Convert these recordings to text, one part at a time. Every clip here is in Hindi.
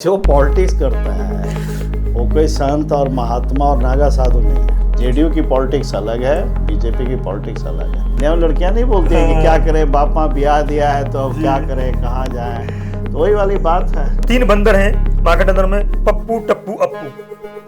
जो पॉलिटिक्स करता है वो कोई संत और महात्मा और नागा साधु नहीं है। जेडीयू की पॉलिटिक्स अलग है, बीजेपी की पॉलिटिक्स अलग है। ये लड़कियां नहीं बोलती हैं कि क्या करें, बाप माँ ब्याह दिया है तो अब क्या करें, कहाँ जाएं, तो वही वाली बात है। तीन बंदर हैं मार्केट में, पप्पू टप्पू अप्पू।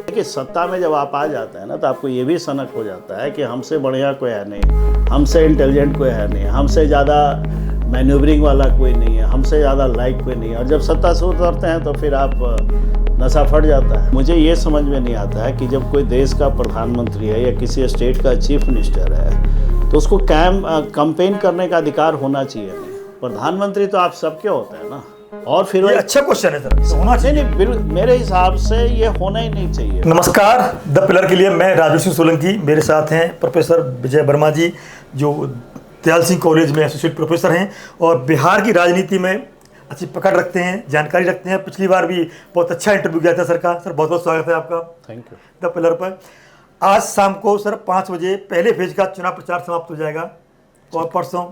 देखिए, सत्ता में जब आप आ जाते हैं ना तो आपको ये भी सनक हो जाता है कि हमसे बढ़िया कोई है नहीं, हमसे इंटेलिजेंट कोई है नहीं, हमसे ज़्यादा मैन्यूवरिंग वाला कोई नहीं है, हमसे ज़्यादा लाइक कोई नहीं है। और जब सत्ता से उतरते हैं तो फिर आप नशा फट जाता है। मुझे ये समझ में नहीं आता है कि जब कोई देश का प्रधानमंत्री है या किसी स्टेट का चीफ मिनिस्टर है तो उसको कैंपेन करने का अधिकार होना चाहिए। नहीं, प्रधानमंत्री तो आप सबके होते हैं ना। और फिर ये अच्छा क्वेश्चन है सर, होना चाहिए। नहीं, मेरे हिसाब से ये होना ही नहीं चाहिए। नमस्कार, द पिलर के लिए मैं राजू सिंह सोलंकी, मेरे साथ हैं प्रोफेसर विजय वर्मा जी, जो दयाल सिंह कॉलेज में एसोसिएट प्रोफेसर हैं और बिहार की राजनीति में अच्छी पकड़ रखते हैं, जानकारी रखते हैं। पिछली बार भी बहुत अच्छा इंटरव्यू किया था सर का। सर बहुत बहुत स्वागत है आपका थैंक यू। द पिलर पर। आज शाम को सर 5 बजे पहले फेज का चुनाव प्रचार समाप्त हो जाएगा और परसों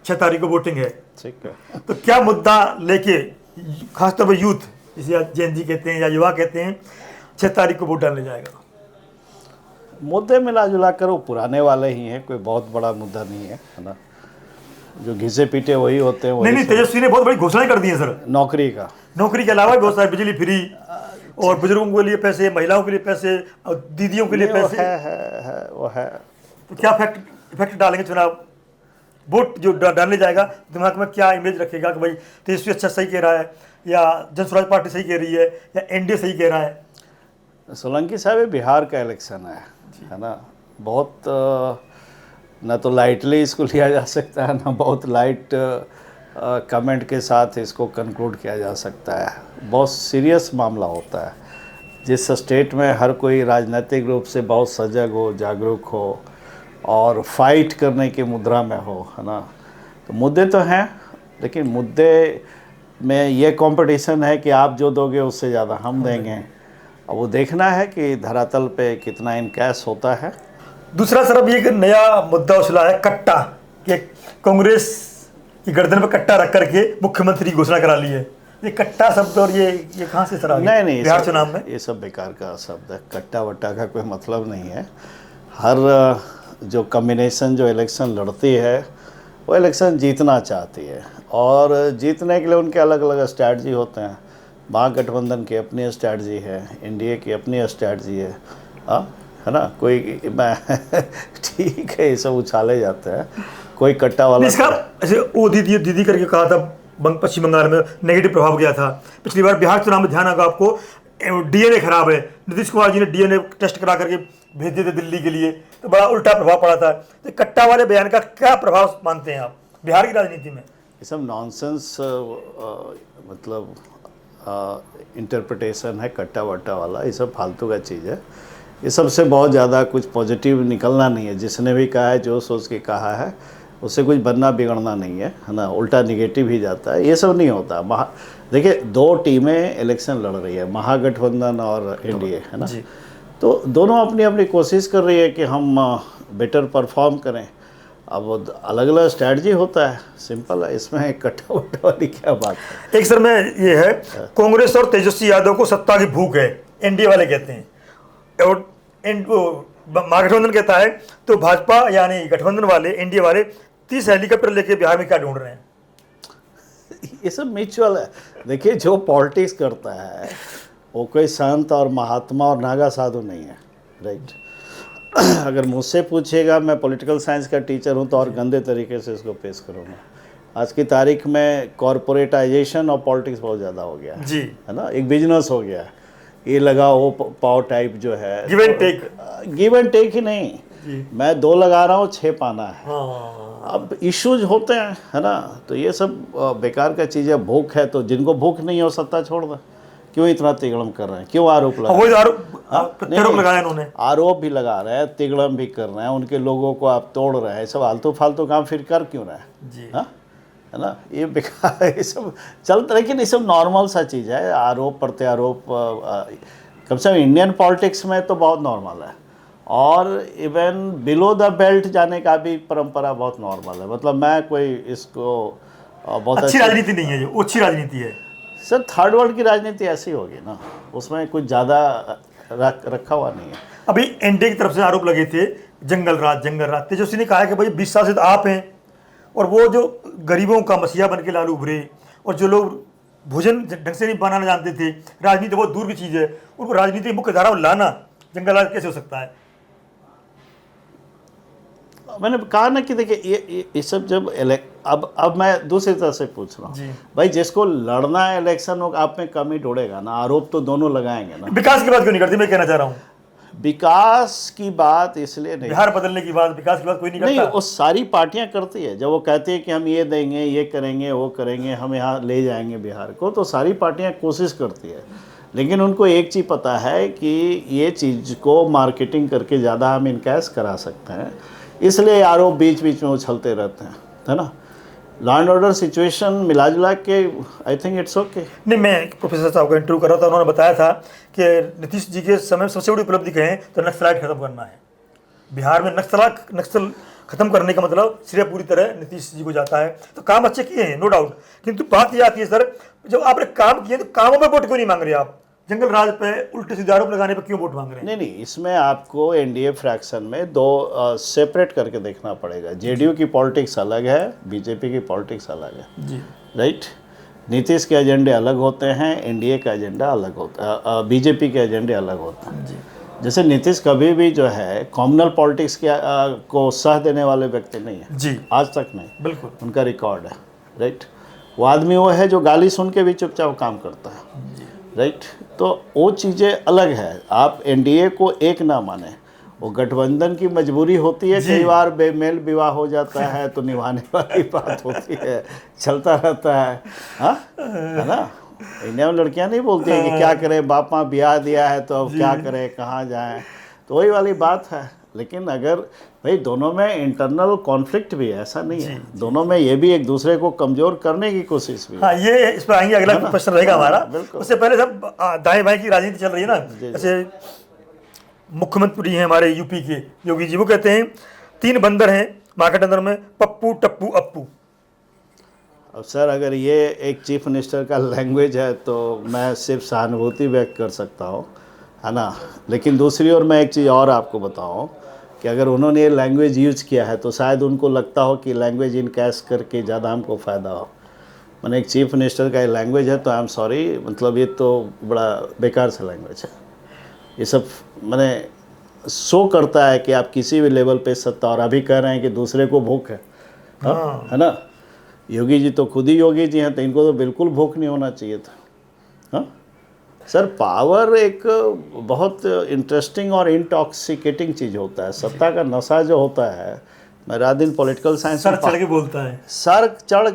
6 तारीख को वोटिंग है। ठीक है। तो क्या मुद्दा लेके, खासतौर पर यूथ, जिसे जेन जी कहते हैं या युवा कहते हैं, 6 तारीख को वोट डालने जाएगा? मुद्दे मिला जुला कर वो पुराने वाले ही हैं, कोई बहुत बड़ा मुद्दा नहीं है ना। जो घिसे पीटे वही होते हैं। नहीं, तेजस्वी ने बहुत बड़ी घोषणाएं कर दी हैं सर। नौकरी के अलावा भी बहुत सारे, बिजली फ्री और बुजुर्गों के लिए पैसे, महिलाओं के लिए पैसे और दीदियों के लिए पैसे। वो है। तो क्या इफेक्ट डालेंगे चुनाव? वोट जो डालने जाएगा दिमाग में क्या इमेज रखेगा कि भाई तेजस्वी अच्छा सही कह रहा है या जन स्वराज पार्टी सही कह रही है या एनडीए सही कह रहा है? सोलंकी साहब, ये बिहार का इलेक्शन है ना। बहुत ना तो लाइटली इसको लिया जा सकता है, ना बहुत लाइट कमेंट के साथ इसको कंक्लूड किया जा सकता है। बहुत सीरियस मामला होता है। जिस स्टेट में हर कोई राजनीतिक रूप से बहुत सजग हो, जागरूक हो और फाइट करने की मुद्रा में हो, है ना। तो मुद्दे तो हैं, लेकिन मुद्दे में ये कंपटीशन है कि आप जो दोगे उससे ज़्यादा हम देंगे। अब वो देखना है कि धरातल पे कितना इनकैश होता है। दूसरा सर, अब ये एक नया मुद्दा उछला है, कट्टा, कि कांग्रेस की गर्दन पर कट्टा रख करके मुख्यमंत्री की घोषणा करा ली है। ये कट्टा शब्द और ये कहाँ से सर आ गया? नहीं, बिहार चुनाव में ये सब बेकार का शब्द है। कट्टा वट्टा का कोई मतलब नहीं है। हर जो कॉम्बिनेशन जो इलेक्शन लड़ती है वो इलेक्शन जीतना चाहती है और जीतने के लिए उनके अलग अलग स्ट्रैटेजी होते हैं। महागठबंधन की अपनी स्ट्रैटेजी है, एनडीए की अपनी स्ट्रैटेजी है ना। कोई ठीक है, ये सब उछाले जाते हैं। कोई कट्टा वाला ऐसे वो दीदी करके कहा था, पश्चिम बंगाल में नेगेटिव प्रभाव गया था। पिछली बार बिहार चुनाव में ध्यान आगा आपको, डीएनए खराब है, नीतीश कुमार जी ने डीएनए टेस्ट करा करके भेज दिए थे दिल्ली के लिए, तो बड़ा उल्टा प्रभाव पड़ा था। तो कट्टा वाले बयान का क्या प्रभाव मानते हैं आप बिहार की राजनीति में? ये सब नॉनसेंस मतलब इंटरप्रिटेशन है कट्टा वट्टा वाला। ये सब फालतू का चीज़ है। ये सबसे बहुत ज़्यादा कुछ पॉजिटिव निकलना नहीं है। जिसने भी कहा है, जो सोच के कहा है, उससे कुछ बनना बिगड़ना नहीं है ना। उल्टा निगेटिव ही जाता है। ये सब नहीं होता। देखिए, 2 टीमें इलेक्शन लड़ रही है, महागठबंधन और एनडीए, है ना। तो दोनों अपनी अपनी कोशिश कर रही है कि हम बेटर परफॉर्म करें। अब अलग अलग स्ट्रैटेजी होता है, सिंपल है। इसमें कट्टा वट्टा वाली क्या बात है? एक सर में ये है, कांग्रेस और तेजस्वी यादव को सत्ता की भूख है, एनडीए वाले कहते हैं, और महागठबंधन कहता है। तो भाजपा यानी गठबंधन वाले, एनडीए वाले 30 हेलीकॉप्टर लेके बिहार में क्या ढूंढ रहे हैं? ये सब म्यूचुअल है। देखिए, जो पॉलिटिक्स करता है वो कोई संत और महात्मा और नागा साधु नहीं है, राइट। अगर मुझसे पूछेगा, मैं पॉलिटिकल साइंस का टीचर हूँ, तो और गंदे तरीके से इसको पेश करूँगा। आज की तारीख में कॉरपोरेटाइजेशन और पॉलिटिक्स बहुत ज़्यादा हो गया जी, है ना। एक बिजनेस हो गया, ये लगा वो पाव टाइप जो है, गिव एंड टेक ही नहीं। मैं 2 लगा रहा हूँ, 6 पाना है। अब इश्यूज होते हैं, है ना। तो ये सब बेकार का चीज़ है। भूख है तो जिनको भूख नहीं है वो सत्ता छोड़ दें। क्यों इतना तिगड़म कर रहे हैं? क्यों आरोप लगा लगाया इन्होंने? आरोप भी लगा रहे हैं, तिगड़म भी कर रहे हैं, उनके लोगों को आप तोड़ रहे हैं। सब आलतू फालतू काम फिर कर क्यों रहे हैं? हाँ, है ना। ये बेकार, ये सब चलता, लेकिन ये सब नॉर्मल सा चीज़ है। आरोप प्रत्यारोप कम से कम इंडियन पॉलिटिक्स में तो बहुत नॉर्मल है। और इवन बिलो द बेल्ट जाने का भी परंपरा बहुत नॉर्मल है। मतलब मैं कोई इसको बहुत अच्छी राजनीति नहीं है, जो अच्छी राजनीति है। सर थर्ड वर्ल्ड की राजनीति ऐसी होगी ना, उसमें कुछ ज़्यादा रखा हुआ नहीं है। अभी एनडीए की तरफ से आरोप लगे थे जंगल राज। तेजस्वी ने कहा है कि भाई 20 साल से तो आप हैं, और वो जो गरीबों का मसीहा बन के लालू उभरे, और जो लोग भोजन ढंग से नहीं बनाना जानते थे, राजनीति बहुत दूर की चीज़ है, उनको राजनीति की मुख्य धारा में लाना जंगल राज कैसे हो सकता है? मैंने कहा ना कि देखिए ये सब जब अब मैं दूसरी तरह से पूछ रहा हूँ भाई, जिसको लड़ना है इलेक्शन हो, आप में कमी ढूंढेगा ना, आरोप तो दोनों लगाएंगे ना। विकास की बात क्यों नहीं करती, मैं कहना चाह रहा हूँ। विकास की बात इसलिए नहीं, बिहार बदलने की बात, विकास की बात कोई नहीं करता। नहीं, वो सारी पार्टियां करती है। जब वो कहती है कि हम ये देंगे, ये करेंगे, वो करेंगे, हम यहाँ ले जाएंगे बिहार को, तो सारी पार्टियां कोशिश करती है। लेकिन उनको एक चीज़ पता है कि ये चीज़ को मार्केटिंग करके ज़्यादा हम इनकैश करा सकते हैं, इसलिए आरोप बीच बीच में उछलते रहते हैं, है ना। लॉ एंड ऑर्डर सिचुएशन मिला जुला के आई थिंक इट्स ओके। नहीं, मैं प्रोफेसर साहब का इंटरव्यू कर रहा था, उन्होंने बताया था कि नीतीश जी के समय में सबसे बड़ी उपलब्धि कहें तो नक्सलाइट खत्म करना है। बिहार में नक्सल खत्म करने का मतलब श्रेय पूरी तरह नीतीश जी को जाता है। तो काम अच्छे किए हैं, नो डाउट, किंतु बात ये आती है सर, जब आपने काम किए तो कामों में वोट क्यों नहीं मांग रहे आप? जंगल राज पे उल्टे सीधे आरोप लगाने पे क्यों वोट मांग रहे हैं? नहीं, इसमें आपको एनडीए फ्रैक्शन में दो सेपरेट करके देखना पड़ेगा। जेडीयू की पॉलिटिक्स अलग है, बीजेपी की पॉलिटिक्स अलग है जी, राइट। नीतीश के एजेंडे अलग होते हैं, एनडीए का एजेंडा अलग होता है, बीजेपी के एजेंडे अलग होते हैं जी। जैसे नीतीश कभी भी जो है कॉम्युनल पॉलिटिक्स के को सह देने वाले व्यक्ति नहीं है जी, आज तक नहीं, बिल्कुल उनका रिकॉर्ड है राइट। वो आदमी वो है जो गाली सुन के भी चुपचाप काम करता है राइट। तो वो चीज़ें अलग है। आप एनडीए को एक ना माने, वो गठबंधन की मजबूरी होती है, कई बार बेमेल विवाह हो जाता है तो निभाने वाली बात होती है, चलता रहता है, हाँ है ना। इंडिया में लड़कियां नहीं बोलती हैं कि क्या करें, बाप माँ ब्याह दिया है तो अब क्या करें, कहाँ जाएं, तो वही वाली बात है। लेकिन अगर भाई दोनों में इंटरनल कॉन्फ्लिक्ट भी है, ऐसा नहीं है, दोनों में ये भी एक दूसरे को कमज़ोर करने की कोशिश भी है। हाँ, ये इस पर आएंगे, अगला प्रश्न रहेगा हमारा। बिल्कुल। उससे पहले सब दाएं बाएं की राजनीति चल रही है ना। जैसे मुख्यमंत्री हैं हमारे यूपी के योगी जी, वो कहते हैं 3 बंदर हैं मार्केट अंदर में, पप्पू टप्पू अप्पू। अब सर अगर ये एक चीफ मिनिस्टर का लैंग्वेज है तो मैं सिर्फ सहानुभूति व्यक्त कर सकता हूँ, है ना। लेकिन दूसरी ओर मैं एक चीज़ और आपको बताऊँ कि अगर उन्होंने ये लैंग्वेज यूज़ किया है तो शायद उनको लगता हो कि लैंग्वेज इनकैश करके ज़्यादा हमको फ़ायदा हो। मैंने एक चीफ मिनिस्टर का ये लैंग्वेज है तो आई एम सॉरी, मतलब ये तो बड़ा बेकार सा लैंग्वेज है। ये सब मैंने शो करता है कि आप किसी भी लेवल पे सत्ता, और अभी कह रहे हैं कि दूसरे को भूख है, हाँ है ना। योगी जी तो खुद ही योगी जी हैं, तो इनको तो बिल्कुल भूख नहीं होना चाहिए था, हाँ सर। पावर एक बहुत इंटरेस्टिंग और इंटॉक्सिकेटिंग चीज़ होता है। सत्ता का नशा जो होता है, मैं रात दिन पॉलिटिकल साइंस सर चढ़ के बोलता है, सर चढ़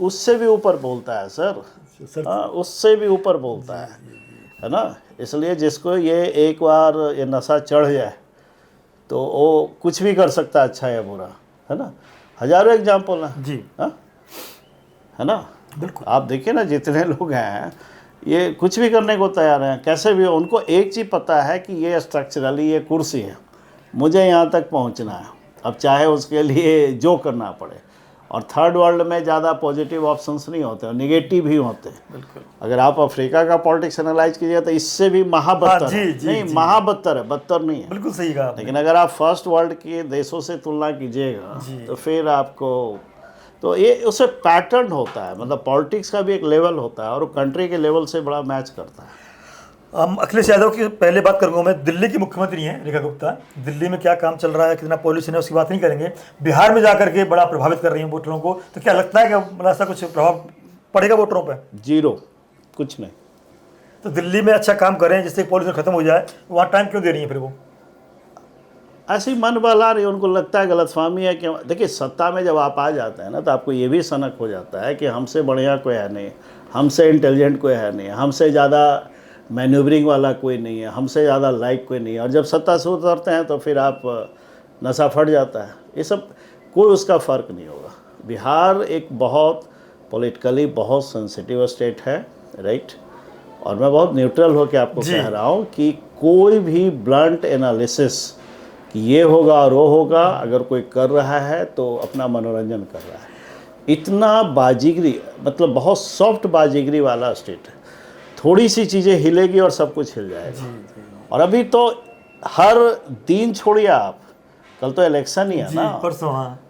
उससे भी ऊपर बोलता है सर, हाँ उससे भी ऊपर बोलता है ना। इसलिए जिसको ये एक बार ये नशा चढ़ जाए तो वो कुछ भी कर सकता है, अच्छा या बुरा, है ना। हजारों एग्जाम्पल हैं जी, हाँ है ना। बिल्कुल। आप देखिए ना, जितने लोग हैं ये कुछ भी करने को तैयार हैं, कैसे भी। उनको एक चीज़ पता है कि ये स्ट्रक्चरली ये कुर्सी है, मुझे यहाँ तक पहुँचना है, अब चाहे उसके लिए जो करना पड़े। और थर्ड वर्ल्ड में ज़्यादा पॉजिटिव ऑप्शंस नहीं होते, और निगेटिव ही होते हैं। बिल्कुल। अगर आप अफ्रीका का पॉलिटिक्स एनालाइज कीजिए तो इससे भी महाबत्तर जी, है। जी, नहीं, जी। महाबत्तर है, बदतर नहीं है। बिल्कुल सही कहा आपने। लेकिन अगर आप फर्स्ट वर्ल्ड के देशों से तुलना कीजिएगा तो फिर आपको, तो ये उससे पैटर्न होता है, मतलब पॉलिटिक्स का भी एक लेवल होता है और वो कंट्री के लेवल से बड़ा मैच करता है। हम अखिलेश यादव की पहले बात करूंगा मैं। दिल्ली की मुख्यमंत्री हैं रेखा गुप्ता, दिल्ली में क्या काम चल रहा है, कितना पॉल्यूशन है, उसकी बात नहीं करेंगे। बिहार में जाकर के बड़ा प्रभावित कर रही हैं वोटरों को, तो क्या लगता है कि मतलब ऐसा कुछ प्रभाव पड़ेगा वोटरों पर? जीरो, कुछ नहीं। तो दिल्ली में अच्छा काम करें जिससे पॉल्यूशन खत्म हो जाए, वहाँ टाइम क्यों दे रही है फिर वो? ऐसे ही मन बहला रही है, उनको लगता है गलतफहमी है कि देखिए सत्ता में जब आप आ जाते हैं ना तो आपको ये भी सनक हो जाता है कि हमसे बढ़िया कोई है नहीं, हमसे इंटेलिजेंट कोई है नहीं, हमसे ज़्यादा मैन्यूवरिंग वाला कोई नहीं है, हमसे ज़्यादा लाइक कोई नहीं है। और जब सत्ता से उतरते हैं तो फिर आप नशा फट जाता है। ये सब कोई उसका फ़र्क नहीं होगा। बिहार एक बहुत पॉलिटिकली बहुत सेंसिटिव स्टेट है राइट। और मैं बहुत न्यूट्रल होकर आपको कह रहा हूँ कि कोई भी ब्लंट एनालिसिस कि ये होगा और वो होगा अगर कोई कर रहा है तो अपना मनोरंजन कर रहा है। इतना बाजीगरी, मतलब बहुत सॉफ्ट बाजीगरी वाला स्टेट है। थोड़ी सी चीज़ें हिलेगी और सब कुछ हिल जाएगा। और अभी तो हर दिन छोड़िए आप, कल तो इलेक्शन ही है जी ना, परसों, हाँ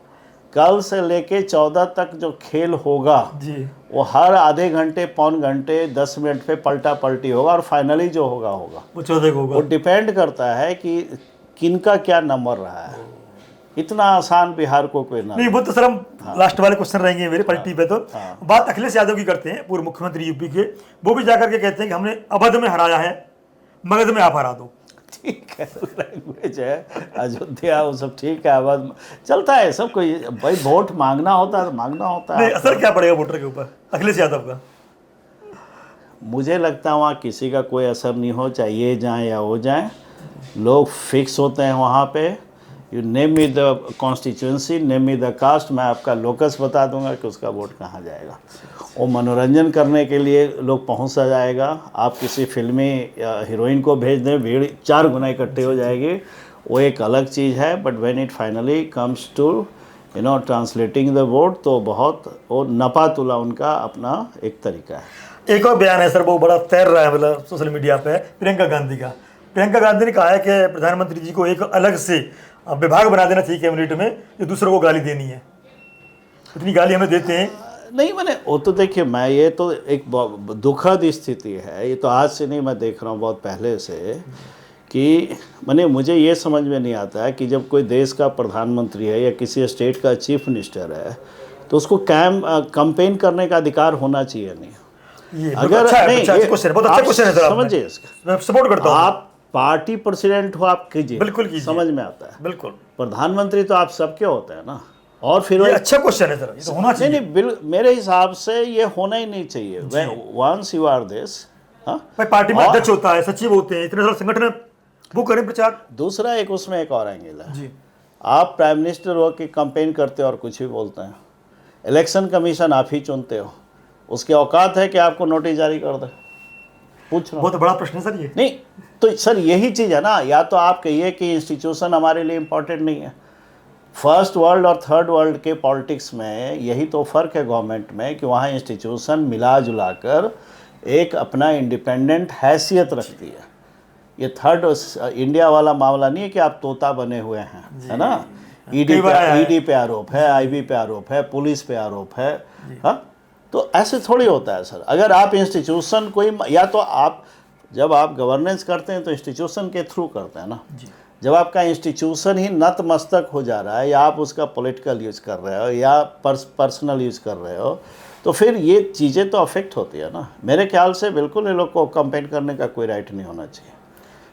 कल से लेके 14 तक जो खेल होगा जी वो हर आधे घंटे, पौन घंटे, 10 मिनट पे पलटा पलटी होगा, और फाइनली जो होगा होगा। वो 14 को वो होगा। डिपेंड करता है कि किनका क्या नंबर रहा है। इतना आसान बिहार को कोई ना। नहीं वो तो सर हम लास्ट वाले क्वेश्चन रहेंगे मेरे पलटी पे। तो हाँ। बात अखिलेश यादव की करते हैं, पूर्व मुख्यमंत्री यूपी के। वो भी जाकर के कहते हैं कि हमने अवध में हराया है, मगध में आप हरा दो। ठीक है, लैंग्वेज है, अयोध्या वो सब ठीक है, अवध चलता है सब। कोई भाई वोट मांगना होता है तो मांगना होता नहीं है। असर क्या पड़ेगा वोटर के ऊपर अखिलेश यादव का? मुझे लगता है वहाँ किसी का कोई असर नहीं हो, चाहे ये जाए या वो जाए, लोग फिक्स होते हैं वहाँ पे। You name me the constituency, name me the caste, मैं आपका लोकस बता दूंगा कि उसका वोट कहाँ जाएगा। वो मनोरंजन करने के लिए लोग पहुँच सा जाएगा। आप किसी फिल्मी हीरोइन को भेज दें, भीड़ 4 गुना इकट्ठे हो जाएगी, वो एक अलग चीज़ है। But when it finally comes to translating the vote, तो बहुत वो नपा तुला उनका अपना एक तरीका है। एक और बयान है सर, वो बड़ा तैर रहा है मतलब सोशल मीडिया पे, प्रियंका गांधी का। प्रियंका गांधी ने कहा है कि प्रधानमंत्री जी को एक अलग से विभाग बना देना चाहिए कैबिनेट में, जो दूसरों को गाली देनी है। इतनी गाली हमें देते हैं। नहीं मैंने वो तो देखिए, मैं ये तो एक दुखद स्थिति है, ये तो आज से नहीं, मैं देख रहा हूँ बहुत पहले से, कि मैंने मुझे ये समझ में नहीं आता है कि जब कोई देश का प्रधानमंत्री है या किसी स्टेट का चीफ मिनिस्टर है तो उसको कैंपेन करने का अधिकार होना चाहिए नहीं। ये अगर अच्छा है, नहीं, अच्छा क्वेश्चन है, बहुत अच्छा आप क्वेश्चन है सर। समझिए इसका, मैं सपोर्ट करता हूँ। आप पार्टी प्रेसिडेंट हो, आप कीजिए, बिल्कुल कीजिए, समझ में आता है। बिल्कुल। प्रधानमंत्री तो आप सबके होते हैं ना। और फिर ये अच्छा क्वेश्चन है सर, ये तो होना नहीं चाहिए। नहीं, मेरे हिसाब से ये होना ही नहीं चाहिए। वंस यू आर दिस, हाँ, भाई पार्टी में और अध्यक्ष होता है, सचिव होते हैं, इतने सारे संगठन में वो करें प्रचार। दूसरा एक उसमें एक और एंगल है, जी आप प्राइम मिनिस्टर हो के कंपेन करते हो और कुछ भी बोलते हैं, इलेक्शन कमीशन आप ही चुनते हो, उसकी औकात है कि आपको नोटिस जारी कर दे? पूछ रहा हूं। बहुत बड़ा प्रश्न है सर ये। नहीं तो सर यही चीज़ है ना, या तो आप कहिए कि इंस्टीट्यूशन हमारे लिए इम्पोर्टेंट नहीं है। फर्स्ट वर्ल्ड और थर्ड वर्ल्ड के पॉलिटिक्स में यही तो फ़र्क है गवर्नमेंट में, कि वहाँ इंस्टीट्यूशन मिला जुला कर एक अपना इंडिपेंडेंट हैसियत रखती है। ये थर्ड इंडिया वाला मामला नहीं है कि आप तोता बने हुए हैं, है ना। ईडी पे आरोप है, आईबी पे आरोप है, पुलिस पे आरोप है, हाँ। तो ऐसे थोड़ी होता है सर। अगर आप इंस्टीट्यूशन कोई, या तो आप जब आप गवर्नेंस करते हैं तो इंस्टीट्यूशन के थ्रू करते हैं ना। जब आपका इंस्टीट्यूशन ही नतमस्तक हो जा रहा है, या आप उसका पॉलिटिकल यूज़ कर रहे हो या पर्सनल यूज़ कर रहे हो, तो फिर ये चीज़ें तो अफेक्ट होती है ना। मेरे ख्याल से बिल्कुल ये लोग को कंपेन करने का कोई राइट नहीं होना चाहिए।